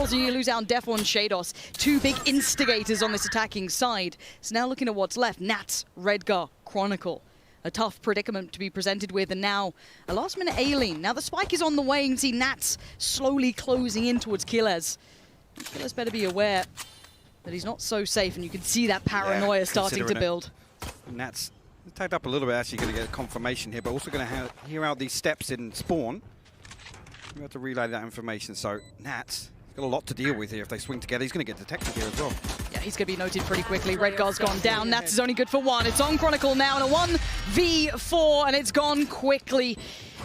kills, and you lose out on Defo and Shados. Two big instigators on this attacking side. So now looking at what's left, Nats, Redgar, Chronicle. A tough predicament to be presented with, and now a last-minute Aileen. Now the spike is on the way. You can see Nats slowly closing in towards Killers. Killers better be aware that he's not so safe, and you can see that paranoia starting to build. Nats tagged up a little bit, actually going to get a confirmation here, but also going to hear out these steps in spawn. We have to relay that information, so Nats got a lot to deal with here. If they swing together, he's going to get detected here as well. Yeah, he's going to be noted pretty quickly. Redgar's gone down. Nats is only good for one. It's on Chronicle now in a 1v4, and it's gone quickly.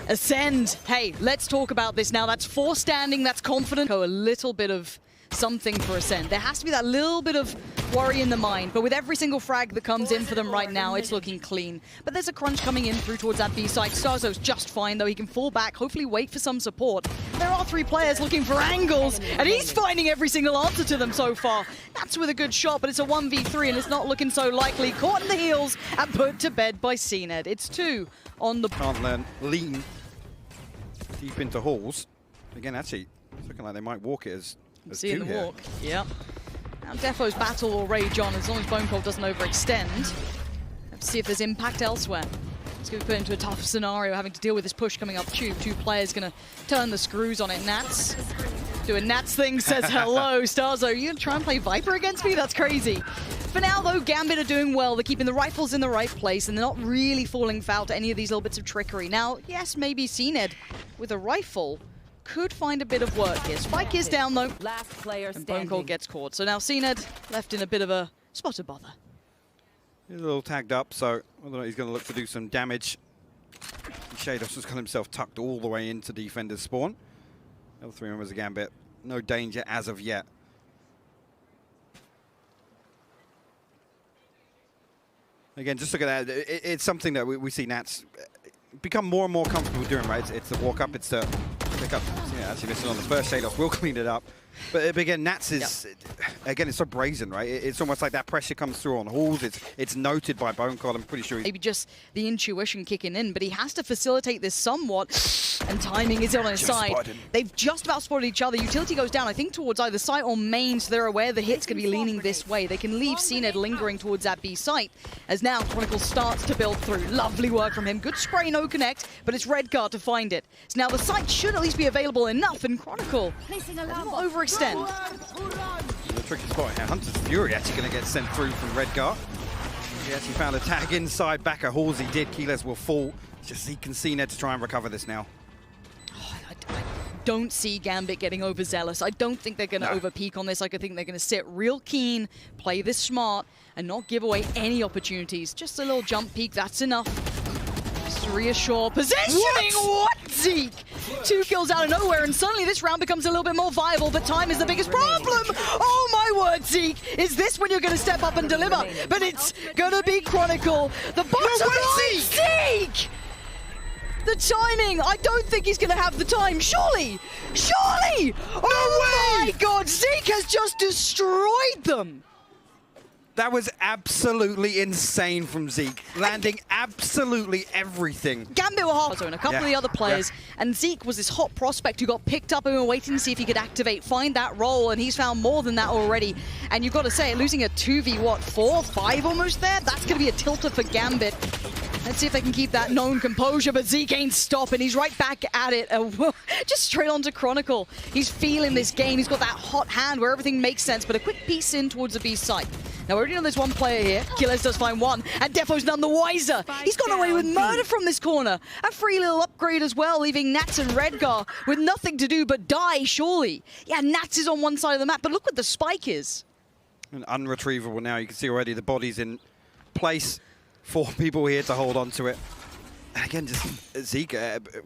Acend, hey, let's talk about this now. That's 4 standing, that's confident. A little bit of something for Acend. There has to be that little bit of worry in the mind, but with every single frag that comes in for them right now, it's looking clean. But there's a crunch coming in through towards that B side. Starzo's just fine, though. He can fall back, hopefully wait for some support. There are 3 players looking for angles, and he's finding every single answer to them so far. That's with a good shot, but it's a 1v3, and it's not looking so likely. Caught in the heels and put to bed by CNED. It's 2 on the... Can't lean deep into halls. Again, actually, it's looking like they might walk it as See in the walk, yep. Now Defo's battle will rage on as long as Bone Cold doesn't overextend. Let's see if there's impact elsewhere. It's going to be put into a tough scenario, having to deal with this push coming up tube. 2 players going to turn the screws on it. Nats doing Nats thing, says hello. Starzo, you going to try and play Viper against me? That's crazy. For now, though, Gambit are doing well. They're keeping the rifles in the right place, and they're not really falling foul to any of these little bits of trickery. Now, yes, maybe CNED with a rifle could find a bit of work here. Spike is down, though. Last player and Bone Cold gets caught. So now CNED left in a bit of a spot of bother. He's a little tagged up, so whether or not he's going to look to do some damage. Shados has got himself tucked all the way into defender's spawn. The other 3 members of Gambit, no danger as of yet. Again, just look at that. It's something that we see Nats become more and more comfortable doing, right? It's the walk up, it's the pick up. Yeah, actually missing on the first. Shados will clean it up. But again, Nats is, again, it's so brazen, right? It's almost like that pressure comes through on halls. It's noted by Bone Cold. I'm pretty sure maybe just the intuition kicking in, but he has to facilitate this somewhat, and timing is on his side. They've just about spotted each other. Utility goes down, I think, towards either site or main, so they're aware the hit's going to be leaning this way. They can leave CNED lingering towards that B site, as now Chronicle starts to build through. Lovely work from him. Good spray, no connect, but it's Redgar to find it. So now the site should at least be available enough, and Chronicle not overextend. The tricky spot here. Hunter's Fury actually going to get sent through from Redgar. He actually found a tag inside back at halls. He did. Keyless will fall. Just Zeke and CNED to try and recover this now. Oh, I don't see Gambit getting overzealous. I don't think they're going to overpeak on this. I think they're going to sit real keen, play this smart, and not give away any opportunities. Just a little jump peek, that's enough. Just to reassure. Positioning! What? Zeke! 2 kills out of nowhere, and suddenly this round becomes a little bit more viable, but time is the biggest problem! Oh my word, Zeke! Is this when you're going to step up and deliver? But it's going to be Chronicle. The bottom line, Zeke! The timing! I don't think he's going to have the time. Surely! Surely! Oh my god! Zeke has just destroyed them! That was absolutely insane from Zeke, landing absolutely everything. Gambit were half, and a couple of the other players, and Zeke was this hot prospect who got picked up and we were waiting to see if he could activate, find that role, and he's found more than that already. And you've got to say, losing a 2v, 5 almost there? That's going to be a tilter for Gambit. Let's see if they can keep that known composure, but Zeke ain't stopping. He's right back at it. Just straight onto Chronicle. He's feeling this game. He's got that hot hand where everything makes sense, but a quick piece in towards the B site. Now, we already know there's 1 player here. Killers does find 1, and Defo's none the wiser. He's gone away with murder from this corner. A free little upgrade as well, leaving Nats and Redgar with nothing to do but die, surely. Yeah, Nats is on one side of the map, but look what the spike is. And unretrievable now. You can see already the body's in place. 4 people here to hold on to it. And again, just Zeke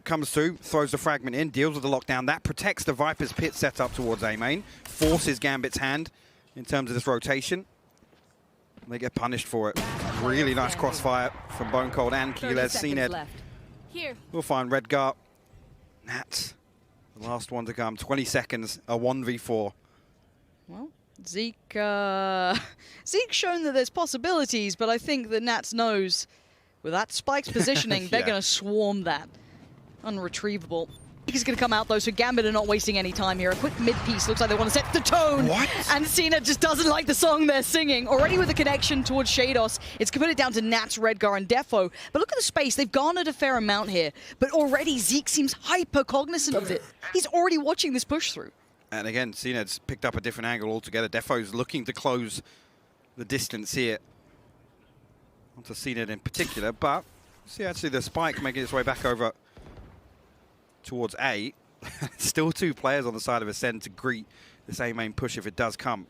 comes through, throws the fragment in, deals with the lockdown. That protects the Viper's pit set up towards A main, forces Gambit's hand in terms of this rotation. They get punished for it. Really nice crossfire from Bone Cold and Keyless. CNED will find Redgar. Nats, the last one to come. 20 seconds, a 1v4. Well, Zeke's shown that there's possibilities, but I think that Nats knows with that Spike's positioning, they're going to swarm that. Unretrievable. He's going to come out, though, so Gambit are not wasting any time here. A quick mid-piece. Looks like they want to set the tone. What? And Cena just doesn't like the song they're singing. Already with a connection towards Shados. It's put it down to Nats, Redgar, and Defo. But look at the space. They've garnered a fair amount here. But already Zeke seems hyper-cognizant of it. He's already watching this push through. And again, Cened's picked up a different angle altogether. Defo's looking to close the distance here onto Cened in particular. But see actually the spike making its way back over towards A. Still 2 players on the side of Acend to greet this A main push if it does come.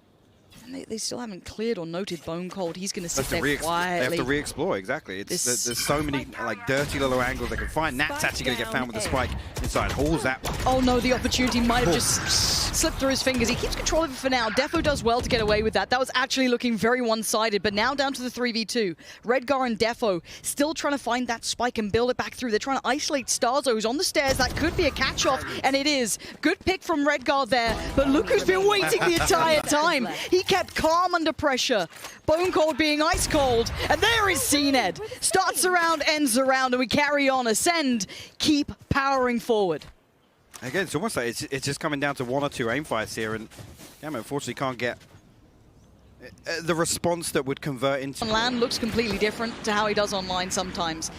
And they still haven't cleared or noted Bone Cold. He's going to sit there quietly. They have to re-explore, exactly. There's so many like dirty little angles they can find. Nat's actually going to get found with the spike inside. Hauls that one. Oh no, the opportunity might have just slipped through his fingers. He keeps control of it for now. Defo does well to get away with that. That was actually looking very one-sided, but now down to the 3v2. Redgar and Defo still trying to find that spike and build it back through. They're trying to isolate Starzo, who's on the stairs. That could be a catch-off, and it is. Good pick from Redgar there, but look who's been waiting the entire time. He kept calm under pressure. Bone Cold being ice cold, and there is Cened. Starts around, ends around, and we carry on. Acend keep powering forward. Again, it's almost like it's just coming down to 1 or 2 aim fights here, and Gambit unfortunately can't get the response that would convert into... On land looks completely different to how he does online sometimes.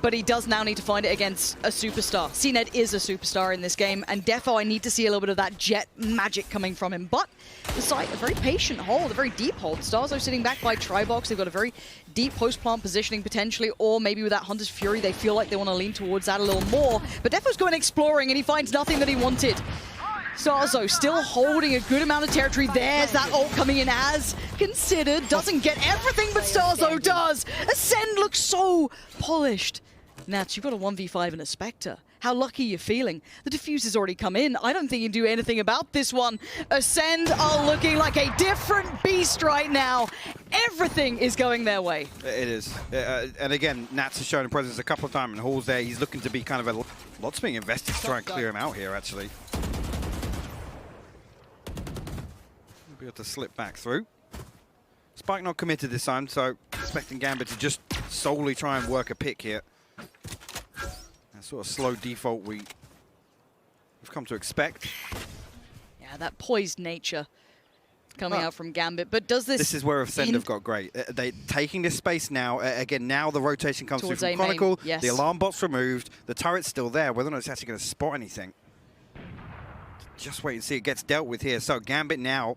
But he does now need to find it against a superstar. Cened is a superstar in this game, and Defo, I need to see a little bit of that jet magic coming from him. But the site, a very patient hold, a very deep hold. Starzo sitting back by Tribox. They've got a very deep post-plant positioning potentially, or maybe with that Hunter's Fury, they feel like they want to lean towards that a little more. But Defo's going exploring, and he finds nothing that he wanted. Starzo still holding a good amount of territory. There's that ult coming in as considered. Doesn't get everything, but Starzo does. Acend looks so polished. Nats, you've got a 1v5 and a Spectre. How lucky you're feeling. The diffuser's already come in. I don't think you can do anything about this one. Acend are looking like a different beast right now. Everything is going their way. It is. And again, Nats has shown a presence a couple of times in Hall's there. He's looking to be kind of a... Lots being invested to try and clear him out here, actually. Be able to slip back through. Spike not committed this time, so expecting Gambit to just solely try and work a pick here. That sort of slow default we've come to expect. Yeah, that poised nature coming out from Gambit. But does this... This is where Acend have got great. They taking this space now. Again, now the rotation comes through from Chronicle. Yes. The alarm bot's removed. The turret's still there. Whether or not it's actually going to spot anything. Just wait and see. It gets dealt with here. So Gambit now...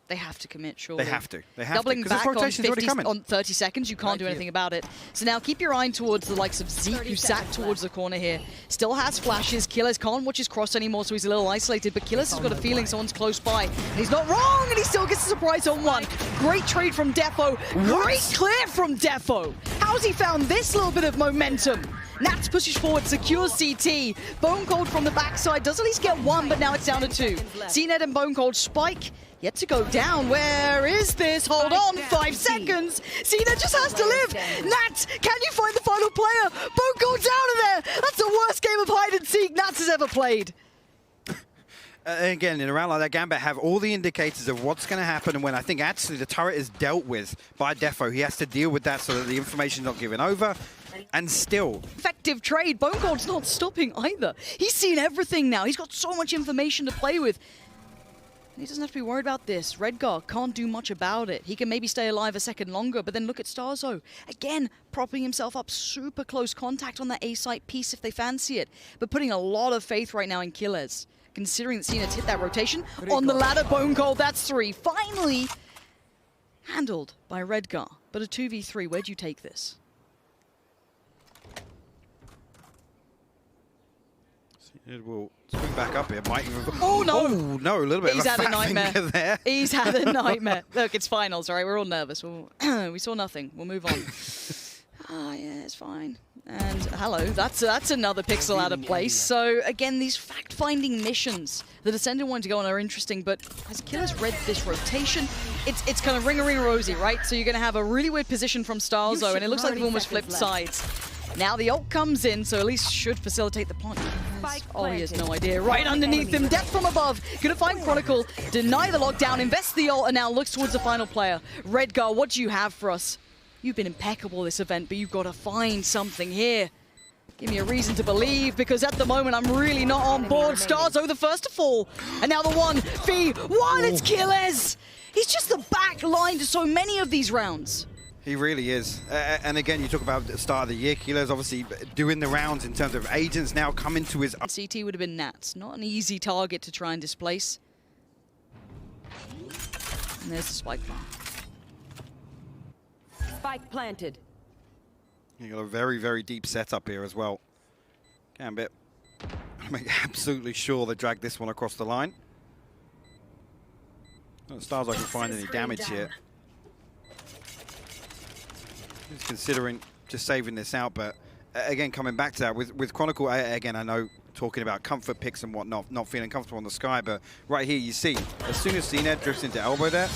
They have to commit, surely. They have to. They have Doubling to. back Doubling on 30 seconds, you can't do anything about it. So now keep your eye towards the likes of Zeke, who sat towards the corner here. Still has flashes. Killers can't watch his cross anymore, so he's a little isolated. But Killers has got a feeling someone's close by. And he's not wrong, and he still gets a surprise on one. Great trade from Defo. Great clear from Defo. How's he found this little bit of momentum? Nats pushes forward, secures CT. Bone Cold from the backside does at least get one, but now it's down to 2. Cened and Bone Cold spike. Yet to go down. Where is this? Hold on, 5 seconds. Cened just has to live. Nats, can you find the final player? Bone Cold's out of there. That's the worst game of hide and seek Nats has ever played. Again, in a round like that, Gambit have all the indicators of what's going to happen, and when I think actually the turret is dealt with by Defo, he has to deal with that so that the information's not given over. And still... Effective trade. Bone Cold's not stopping either. He's seen everything now. He's got so much information to play with. He doesn't have to be worried about this. Redgar can't do much about it. He can maybe stay alive a second longer, but then look at Starzo. Again, propping himself up, super close contact on that A-site piece if they fancy it. But putting a lot of faith right now in Killers, considering that Cened's hit that rotation. On the ladder, Bone Cold, that's 3. Finally handled by Redgar. But a 2v3, where'd you take this? It will swing back up here. Might even... Oh, no! Oh, no, a little bit He's of a had a fat nightmare. finger there. He's had a nightmare. Look, it's finals, all right? We're all nervous. We saw nothing. We'll move on. Yeah, it's fine. And hello, that's another pixel out of place. So again, these fact-finding missions that Ascendant wanted to go on are interesting, but as Killers read this rotation, it's kind of ring-a-ring-a-rosy, right? So you're going to have a really weird position from Starzo, and it looks like they've almost flipped sides. Now the ult comes in, so at least should facilitate the point. Oh, he has no idea. Right underneath him, death from above. Gonna find Chronicle, deny the lockdown, invest the ult, and now looks towards the final player. Redgar, what do you have for us? You've been impeccable this event, but you've got to find something here. Give me a reason to believe, because at the moment I'm really not on board. Starzo the first to fall. And now the 1v1, it's Killers! He's just the back line to so many of these rounds. He really is. And again, you talk about the start of the year. Killers obviously doing the rounds in terms of agents now coming to his... CT would have been Nats. Not an easy target to try and displace. And there's the spike bomb. Spike planted. You got a very, very deep setup here as well. Gambit, I'll make absolutely sure they drag this one across the line. Not as far as I can find any damage here. Just considering just saving this out, but again, coming back to that, with Chronicle, again, I know talking about comfort picks and whatnot, not feeling comfortable on the sky, but right here you see, as soon as Sened drifts into elbow there,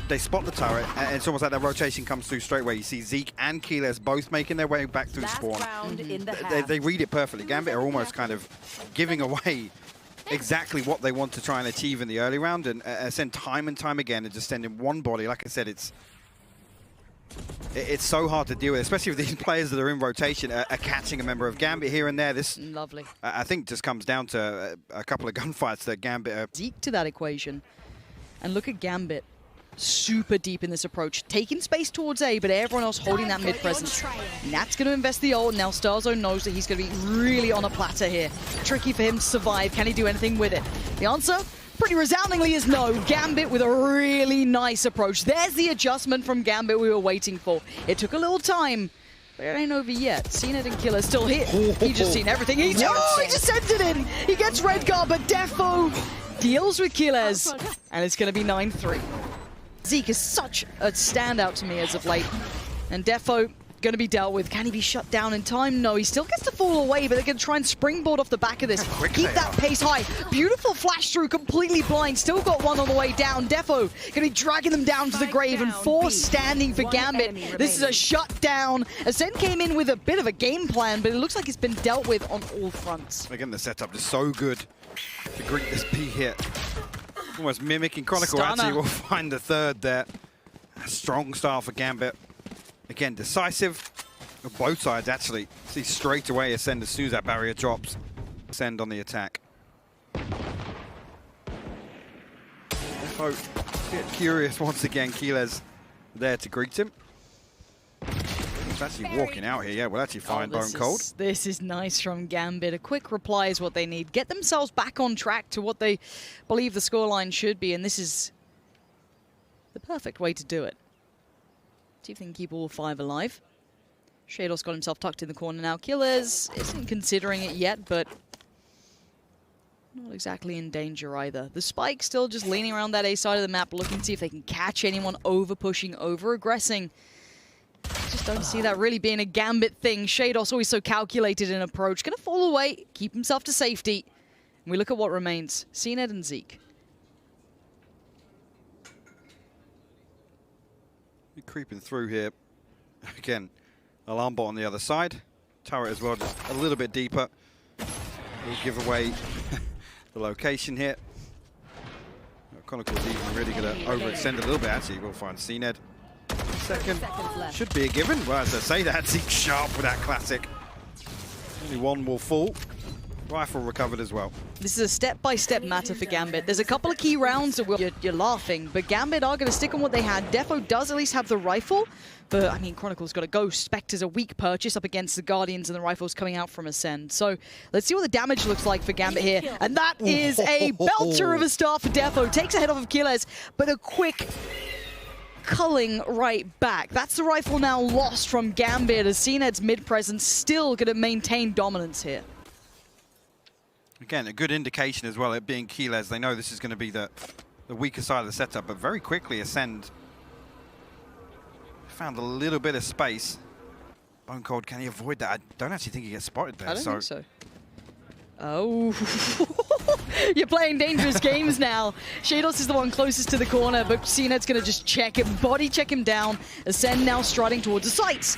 they spot the turret, and it's almost like that rotation comes through straight away. You see Zeke and Keyless both making their way back through spawn. They read it perfectly. Gambit are almost kind of giving away exactly what they want to try and achieve in the early round, and Acend time and time again and just sending one body. Like I said, it's so hard to deal with, especially with these players that are in rotation, are catching a member of Gambit here and there. This, lovely. I think, just comes down to a couple of gunfights that Gambit are... Zeke to that equation. And look at Gambit. Super deep in this approach, taking space towards A, but everyone else holding that mid presence. Nat's going to invest the ult. Now Starzo knows that he's going to be really on a platter here. Tricky for him to survive. Can he do anything with it? The answer, pretty resoundingly, is no. Gambit with a really nice approach. There's the adjustment from Gambit we were waiting for. It took a little time, but it ain't over yet. Sened and Killer still here. He just seen everything. He just sent it in. He gets Redguard, but Defo deals with Killers, and it's going to be 9-3. Zeke is such a standout to me as of late. And Defo going to be dealt with. Can he be shut down in time? No, he still gets to fall away, but they're going to try and springboard off the back of this. Keep that pace high. Beautiful flash through, completely blind. Still got one on the way down. Defo going to be dragging them down to the grave, and 4 standing for Gambit. This is a shutdown. Acend came in with a bit of a game plan, but it looks like it's been dealt with on all fronts. Again, the setup is so good to greet this P hit. Almost mimicking Chronicle. Stunner. Actually, we'll find the third there. A strong start for Gambit. Again, decisive on both sides, actually. See straight away Acend as soon as that barrier drops. Acend on the attack. So, get curious once again. Keyless there to greet him. He's actually walking out here. Yeah, we'll actually find Bone Cold. This is nice from Gambit. A quick reply is what they need. Get themselves back on track to what they believe the scoreline should be, and this is the perfect way to do it. See if they can keep all 5 alive. Shadows got himself tucked in the corner now. Killers isn't considering it yet, but not exactly in danger either. The Spike still just leaning around that A side of the map, looking to see if they can catch anyone over-pushing, over-aggressing. Just don't see that really being a Gambit thing. Shados always so calculated in approach. Gonna fall away, keep himself to safety. And we look at what remains. Sened and Zeke. We're creeping through here. Again, alarm bot on the other side. Turret as well, just a little bit deeper. We'll give away the location here. Chronicle's even really going to overextend a little bit. Actually, we'll find Sened. Second should be a given. Well, as I say that, Zeke sharp with that classic. Only one will fall. Rifle recovered as well. This is a step-by-step matter for Gambit. There's a couple of key rounds that you're laughing, but Gambit are going to stick on what they had. Defo does at least have the rifle, but I mean, Chronicle's got to go. Spectre's a weak purchase up against the Guardians, and the rifle's coming out from Acend. So let's see what the damage looks like for Gambit here. And that is a belter of a start for Defo. Takes a head off of Killers, but a quick culling right back. That's the rifle now lost from Gambit, as Sened's mid-presence still going to maintain dominance here. Again, a good indication as well, it being Keyless. They know this is going to be the weaker side of the setup, but very quickly Acend found a little bit of space. Bone Cold, can he avoid that? I don't actually think he gets spotted there. I don't think so. Oh, you're playing dangerous games now. Shados is the one closest to the corner, but Sened's going to just check him, body check him down. Acend now striding towards the sights.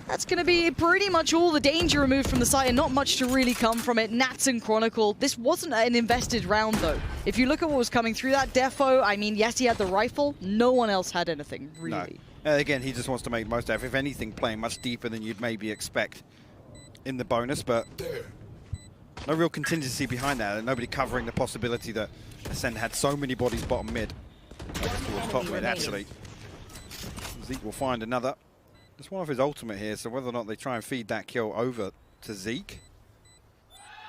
That's going to be pretty much all the danger removed from the site, and not much to really come from it. Nats and Chronicle, this wasn't an invested round though. If you look at what was coming through that Defo, I mean, yes, he had the rifle. No one else had anything, really. No. Again, he just wants to make the most of it. If anything, playing much deeper than you'd maybe expect. in the bonus, but no real contingency behind that, and nobody covering the possibility that Acend had so many bodies bottom mid. Towards top mid, actually. Zeke will find another. Just one of his ultimate here, so whether or not they try and feed that kill over to Zeke.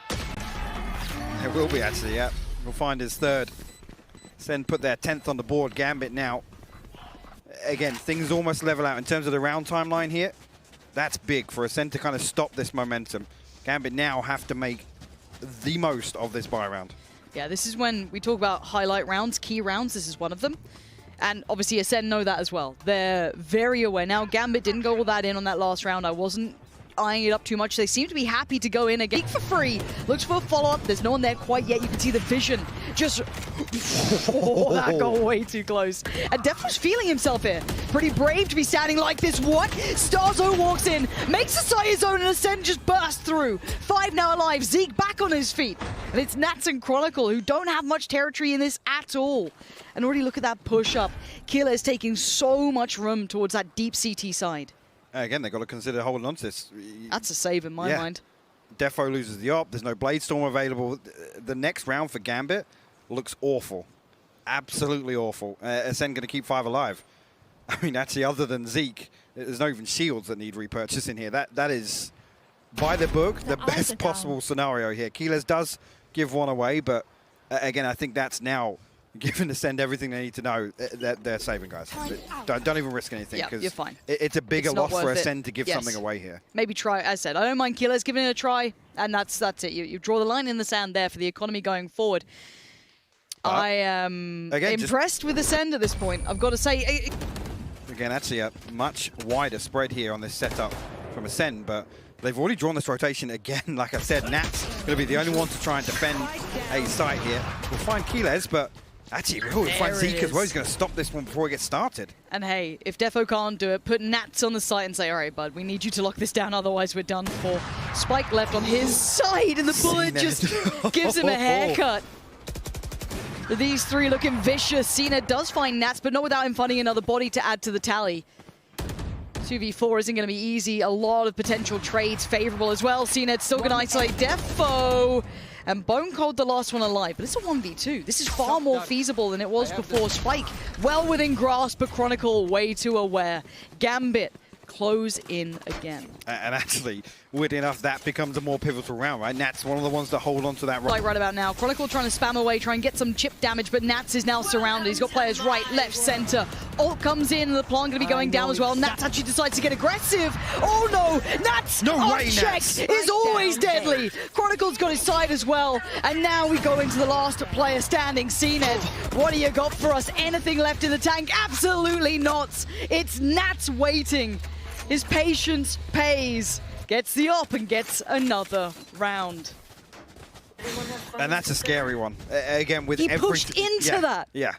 There will be, actually, yeah. We'll find his third. Acend put their 10th on the board. Gambit now. Again, things almost level out in terms of the round timeline here. That's big for Acend to kind of stop this momentum. Gambit now have to make the most of this buy round. Yeah, this is when we talk about highlight rounds, key rounds. This is one of them. And obviously Acend know that as well. They're very aware. Now, Gambit didn't go all that in on that last round. I wasn't eyeing it up too much. They seem to be happy to go in again for free. Looks for a follow-up. There's no one there quite yet. You can see the vision. Just... oh, that got way too close. And Def was feeling himself here. Pretty brave to be standing like this. What? Starzo walks in, makes a side zone, and Acend just bursts through. 5 now alive. Zeke back on his feet. And it's Nats and Chronicle, who don't have much territory in this at all. And already look at that push-up. Killer is taking so much room towards that deep CT side. Again, they've got to consider holding on to this. That's a save in my mind. Defo loses the op. There's no Blade Storm available. The next round for Gambit looks awful. Absolutely awful. Acend going to keep 5 alive. I mean, actually, other than Zeke, there's not even shields that need repurchase in here. That is, by the book, the best possible scenario here. Keyless does give one away, but again, I think that's now giving Acend everything they need to know that they're saving, guys. Don't even risk anything. Yeah, you're fine. It's a bigger loss for Acend to give something away here. Maybe try, as I said, I don't mind Keyless giving it a try, and that's it. You draw the line in the sand there for the economy going forward. I am impressed with Acend at this point, I've got to say. Again, actually a much wider spread here on this setup from Acend, but they've already drawn this rotation again. Like I said, Nat's going to be the only one to try and defend a site here. We'll find Keyless, but actually we'll find Zeke as well. He's going to stop this one before it gets started. And hey, if Defo can't do it, put Nats on the site and say, all right, bud, we need you to lock this down, otherwise we're done for. Spike left on his side, and the bullet just gives him a haircut. These three looking vicious. Cena does find Nats, but not without him finding another body to add to the tally. 2v4 isn't going to be easy. A lot of potential trades favorable as well. Cena still going to isolate Defo. And Bone Cold the last one alive, but it's a 1v2. This is far more feasible than it was before. Spike well within grasp, but Chronicle way too aware. Gambit close in again. And actually, weird enough, that becomes a more pivotal round, right? Nat's one of the ones that hold on to that round. Like right about now. Chronicle trying to spam away, try and get some chip damage, but Nats is now surrounded. He's got players right, left, center. Ult comes in, and the plant going to be going down as well. Nats actually decides to get aggressive. Oh no! Nats, unchecked, is always deadly. Chronicle's got his side as well. And now we go into the last player standing. CNED, what do you got for us? Anything left in the tank? Absolutely not. It's Nats waiting. His patience pays. Gets the op and gets another round. And that's a scary one. Again, with he pushed into that. Yeah.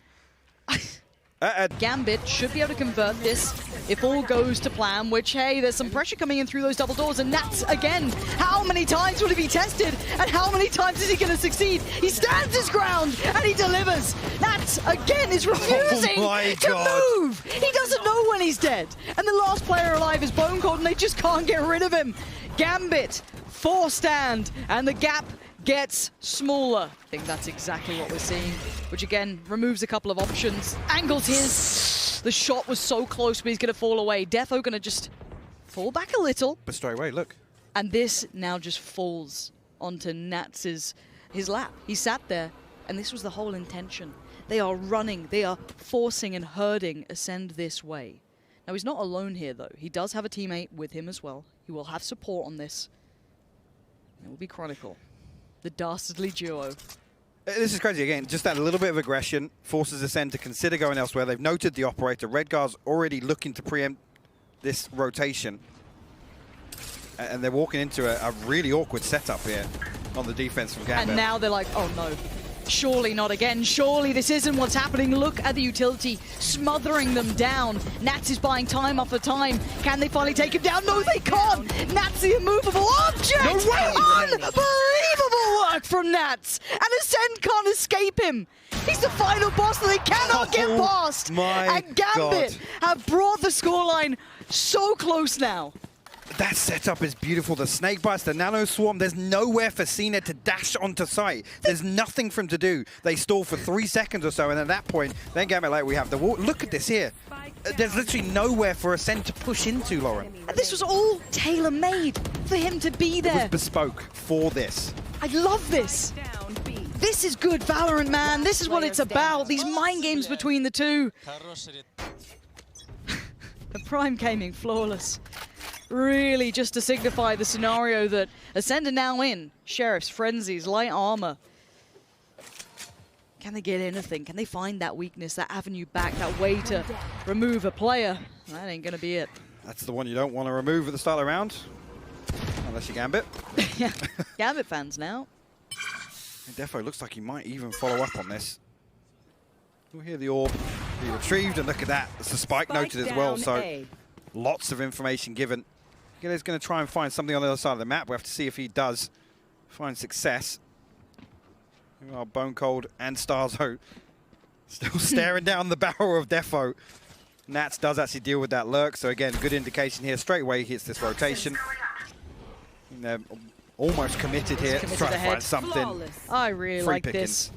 Gambit should be able to convert this if all goes to plan, which, hey, there's some pressure coming in through those double doors, and Nats, again, how many times will he be tested, and how many times is he going to succeed? He stands his ground, and he delivers. Nats, again, is refusing to move. He doesn't know when he's dead. And the last player alive is Bone Cold, and they just can't get rid of him. Gambit, 4 stand, and the gap gets smaller. I think that's exactly what we're seeing, which again removes a couple of options. Angles his. The shot was so close, but he's going to fall away. Defo going to just fall back a little. But straight away, look. And this now just falls onto Nats's his lap. He sat there, and this was the whole intention. They are running, they are forcing and herding Acend this way. Now he's not alone here though. He does have a teammate with him as well. He will have support on this. It will be Chronicle. The dastardly duo. This is crazy. Again, just that little bit of aggression forces Acend to consider going elsewhere. They've noted the operator. Redgar's already looking to preempt this rotation. And they're walking into a really awkward setup here on the defense from Gambit. And now they're like, oh no. Surely not again. Surely this isn't what's happening. Look at the utility smothering them down. Nats is buying time after time. Can they finally take him down? No, they can't. Nats, the immovable object. No way. Unbelievable work from Nats. And Acend can't escape him. He's the final boss that they cannot get past. My and Gambit have brought the scoreline so close now. That setup is beautiful. The snake bites, the nano swarm. There's nowhere for Cena to dash onto site. There's nothing for him to do. They stall for 3 seconds or so, and at that point, then Gambit like we have the wall. Look at this here. There's literally nowhere for Acend to push into, Lauren. And this was all tailor-made for him to be there. It was bespoke for this. I love this. This is good Valorant, man. This is what it's about. These mind games between the two. The Prime came in flawless. Really just to signify the scenario that Acend are now in. Sheriffs, frenzies, light armor. Can they get anything? Can they find that weakness, that avenue back, that way to remove a player? That ain't gonna be it. That's the one you don't want to remove at the start of the round. Unless you're Gambit. Yeah, Gambit fans now. And Defo looks like he might even follow up on this. We'll hear the orb be retrieved, and look at that. There's the spike noted as well, so lots of information given. He's going to try and find something on the other side of the map. We'll have to see if he does find success. Well, Bone Cold and Starzo still staring down the barrel of Defo. Nats does actually deal with that lurk, so again, good indication here. Straight away he hits this rotation. And they're almost committed here, trying to find something. I really like this.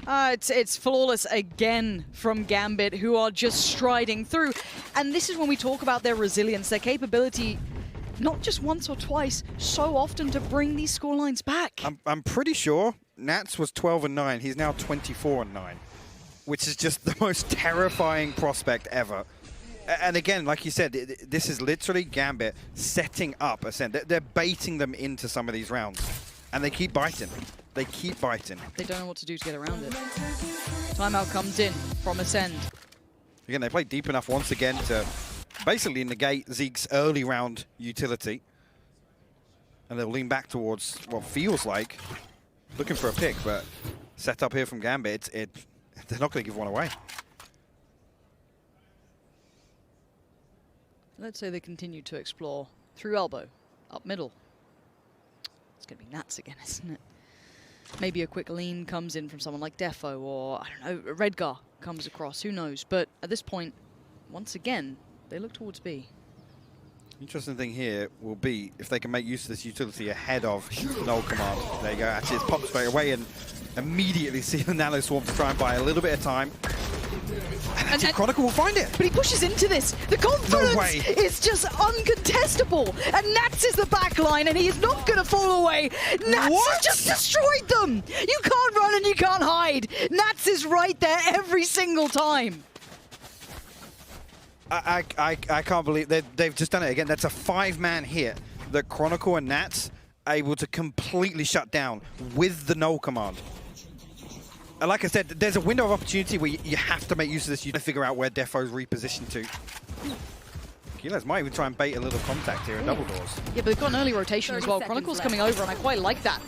It's flawless again from Gambit, who are just striding through. And this is when we talk about their resilience, their capability, not just once or twice, so often to bring these scorelines back. I'm pretty sure Nats was 12-9. He's now 24-9, which is just the most terrifying prospect ever. And again, like you said, this is literally Gambit setting up Acend. They're baiting them into some of these rounds, and they keep biting. They keep biting. They don't know what to do to get around it. Timeout comes in from Acend. Again, they play deep enough once again to basically negate Zeke's early round utility. And they'll lean back towards what feels like looking for a pick, but set up here from Gambit, they're not going to give one away. Let's say they continue to explore through elbow, up middle. It's going to be Nats again, isn't it? Maybe a quick lean comes in from someone like Defo, or, I don't know, Redgar comes across, who knows. But at this point, once again, they look towards B. Interesting thing here will be if they can make use of this utility ahead of null command. There you go, actually it's popped straight away and immediately see the nano swarm to try and buy a little bit of time. And Chronicle will find it. But he pushes into this. The confidence is just uncontestable. And Nats is the back line, and he is not going to fall away. Nats has just destroyed them. You can't run and you can't hide. Nats is right there every single time. I can't believe they've just done it again. That's a 5-man hit that Chronicle and Nats are able to completely shut down with the null command. And like I said, there's a window of opportunity where you have to make use of this. You have to figure out where Defo's repositioned to. Keyless might even try and bait a little contact here in double doors. Yeah, but they've got an early rotation as well. Chronicle's coming over, and I quite like that.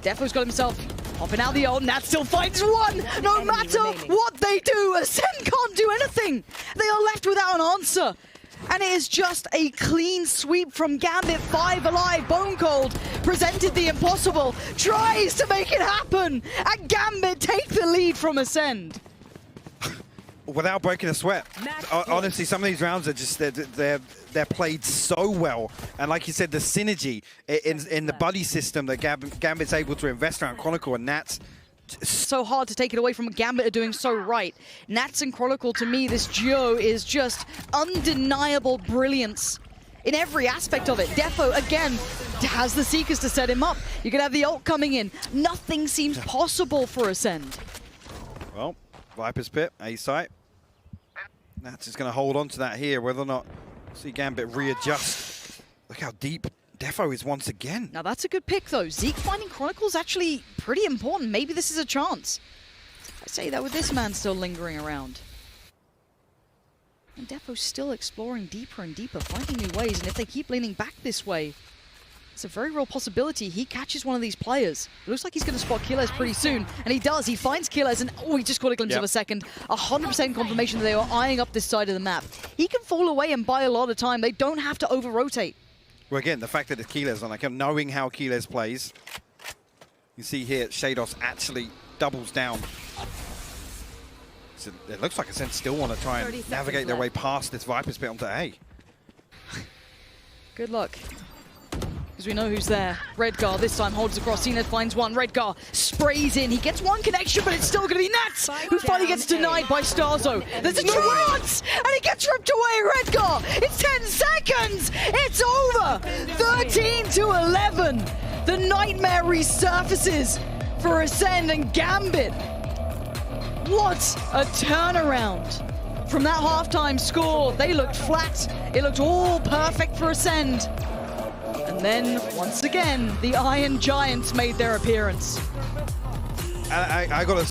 Defo's got himself popping out the ult. Nat still finds one. No matter what they do, Acend can't do anything. They are left without an answer. And it is just a clean sweep from Gambit. 5 alive. Bone Cold presented the impossible. Tries to make it happen. And Gambit take the lead from Acend. Without breaking a sweat. Honestly, some of these rounds are just, they're played so well. And like you said, the synergy in the buddy system that Gambit's able to invest around Chronicle and Nats. So hard to take it away from what Gambit are doing so right. Nats and Chronicle, to me, this duo is just undeniable brilliance in every aspect of it. Defo, again, has the Seekers to set him up. You could have the ult coming in. Nothing seems possible for Acend. Well, Viper's Pit, A site. Nats is going to hold on to that here, whether or not see Gambit readjust. Look how deep Defo is once again. Now that's a good pick though. Zeke finding Chronicle's actually pretty important. Maybe this is a chance. I say that with this man still lingering around. And Defo's still exploring deeper and deeper, finding new ways. And if they keep leaning back this way, it's a very real possibility he catches one of these players. It looks like he's going to spot Keyless pretty soon. And he does. He finds Keyless and oh, he just caught a glimpse of a second. 100% confirmation that they were eyeing up this side of the map. He can fall away and buy a lot of time. They don't have to over-rotate. Well, again, the fact that it's Keyless on, like, knowing how Keyless plays, you see here, Shados actually doubles down. So it looks like Acend still want to try and navigate their way past this Viper's Pit onto A. Good luck. we know who's there. Redgar this time holds across. CNED finds one. Redgar sprays in. He gets one connection, but it's still going to be Nats, who finally gets denied by Starzo. There's a chance, and he gets ripped away. Redgar, it's 10 seconds. It's over. 13-11. The nightmare resurfaces for Acend and Gambit. What a turnaround. From that halftime score, they looked flat. It looked all perfect for Acend. And then, once again, the Iron Giants made their appearance. I got to